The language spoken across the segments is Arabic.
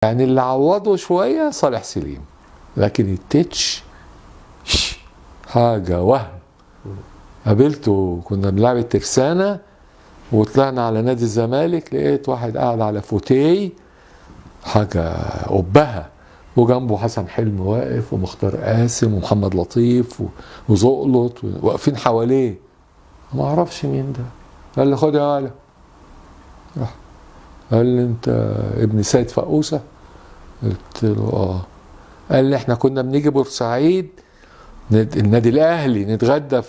يعني اللي عوضه شويه صالح سليم، لكن التتش حاجه وهم. قابلته كنا بنلعب الترسانه وطلعنا على نادي الزمالك، لقيت واحد قاعد على فوتيه حاجه قبها، وجنبه حسن حلمي واقف ومختار قاسم ومحمد لطيف وزقلط واقفين حواليه، ما اعرفش مين ده. قال لي خد يا ولد، راح قال لي انت ابن سيد فقوسه؟ قلت له اه. قال لي احنا كنا بنيجي بورسعيد النادي الاهلي نتغدى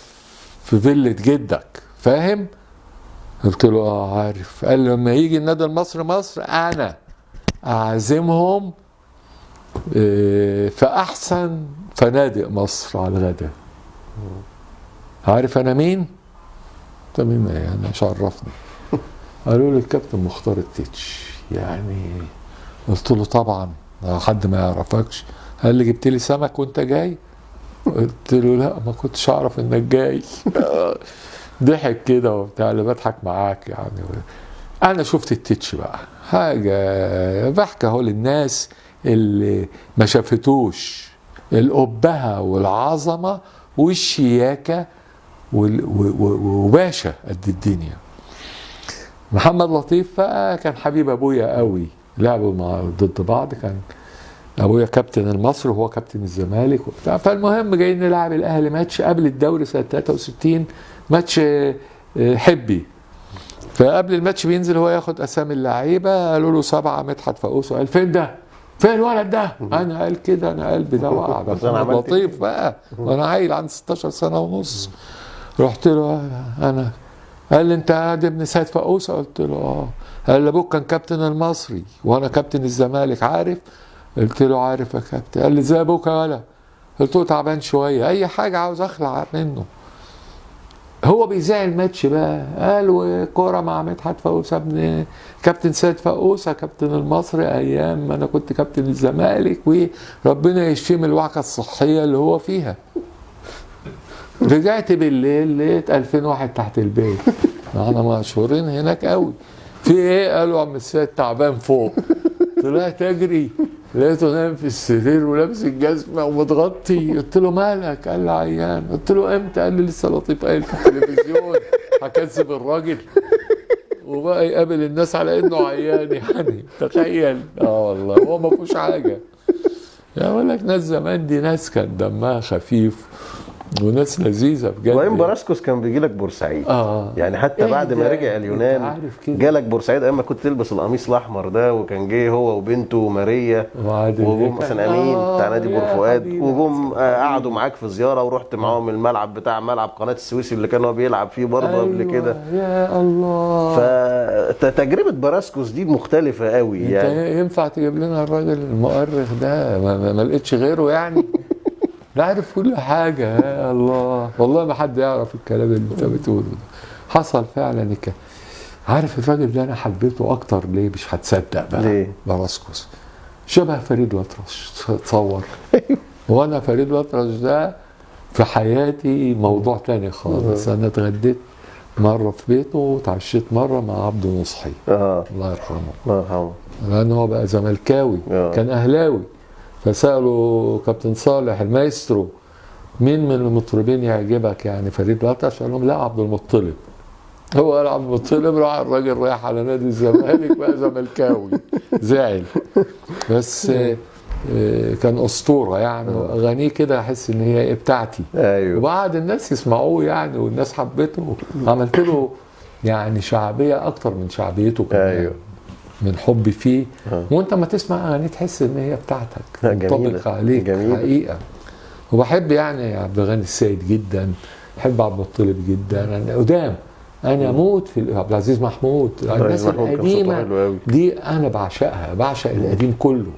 في فيلة جدك، فاهم؟ قلت له اه عارف. قال لي لما يجي النادي المصري مصر انا اعزمهم في احسن فنادق مصر على الغداء. عارف انا مين؟ انت مين يعني؟ مش عرفني. قالوا لي الكابتن مختار التتش. يعني قلت له طبعا، حد ما يعرفكش؟ قال لي جبت لي سمك وانت جاي؟ قلت له لا ما كنتش اعرف انك جاي. ضحك كده وبتاع، اللي بضحك معاك يعني. انا شفت التتش بقى حاجه، بحكي اهو للناس اللي ما شافتوش الأبهة والعظمه والشياكه وباشا قد الدنيا. محمد لطيف بقى كان حبيب ابويا قوي، لعبوا ضد بعض، كان ابويا كابتن المصري وهو كابتن الزمالك وبتاع. فالمهم جايين نلعب الاهلي ماتش قبل الدوري سنه 63، ماتش حبي. فقبل الماتش بينزل هو ياخد اسامي اللعيبه، قالوا له 7 مدحت فقوس. قال فين ده؟ فين الولد ده؟ انا قال كده، انا قلبي ده وقع. ده محمد لطيف بقى وانا عيل عندي 16 سنه ونص. رحت له انا. قال لي انت قاعد ابن سيد فقوسه؟ قلت له اه. قال لي ابوك كان كابتن المصري وانا كابتن الزمالك، عارف؟ قلت له عارف يا كابتن. قال لي ازاي ابوك يا ولا؟ قلت له تعبان شويه، اي حاجه عاوز اخلع منه. هو بيذاع الماتش بقى، قال وكوره مع مدحت فقوسه ابن كابتن سيد فقوسه كابتن المصري ايام ما انا كنت كابتن الزمالك، وربنا يشفيه من الوعكه الصحيه اللي هو فيها. رجعت بالليل لقيت 2000 واحد تحت البيت. احنا مشهورين هناك قوي. في ايه؟ قالوا عم السيد تعبان فوق. طلعت اجري لقيته نايم في السرير ولابس الجزمه ومتغطي. قلت له مالك؟ قال لي عيان. قلت له امتى؟ قال لي لسه لطيف قايل في التلفزيون هكذب الراجل وبقى يقابل الناس على انه عيان. يعني تخيل. اه والله هو ما فيهوش حاجه. يا اقول لك ناس زمان دي ناس كان دمها خفيف وناس لذيذه بجد. وبعدين براسكوس كان بيجي لك بورسعيد. يعني حتى بعد ما رجع اليونان جالك بورسعيد ايام ما كنت تلبس القميص الاحمر ده، وكان جه هو وبنته ماريا وجم حسن امين بتاع نادي بور فؤاد، وجم قعدوا معاك في زياره ورحت معاهم الملعب بتاع ملعب قناه السويس اللي كان هو بيلعب فيه برضه قبل كده. يا الله. فتجربه براسكوس دي مختلفه قوي. يعني ينفع تجيب لنا الراجل المؤرخ ده؟ ما لقيتش غيره يعني. لا عارف كل حاجة. يا الله والله ما حد يعرف الكلام اللي انت بتقوله ده. حصل فعلا كده. عارف الراجل ده انا حبيته اكتر ليه؟ مش هتصدق بقى. ليه؟ براسكوس شبه فريد الأطرش. تصور. وانا فريد الأطرش ده في حياتي موضوع تاني خالص. انا اتغديت مرة في بيته وتعشيت مرة مع عبده نصحي. الله يرحمه. الله يرحمه. لان هو بقى زملكاوي. كان اهلاوي. فسألوا كابتن صالح المايسترو مين من المطربين يعجبك يعني فريد الأطرش؟ قال لهم لا عبد المطلب. هو قال عبد المطلب، راح الراجل رايح على نادي الزمالك بقى زملكاوي. زعل. بس كان أسطورة يعني. أغانيه كده أحس إن هي بتاعتي. أيوه. وبعد الناس يسمعوه يعني والناس حبته، عملت له يعني شعبية أكتر من شعبيته كمان. أيوه. من حبي فيه. وانت ما تسمع اغاني تحس ان هي بتاعتك، منطبقه عليك. جميلة. حقيقه. وبحب يعني عبد الغني السيد جدا، بحب عبد المطلب جدا. انا قدام انا اموت في عبد العزيز محمود. الناس القديمه دي انا بعشقها، بعشق القديم كله.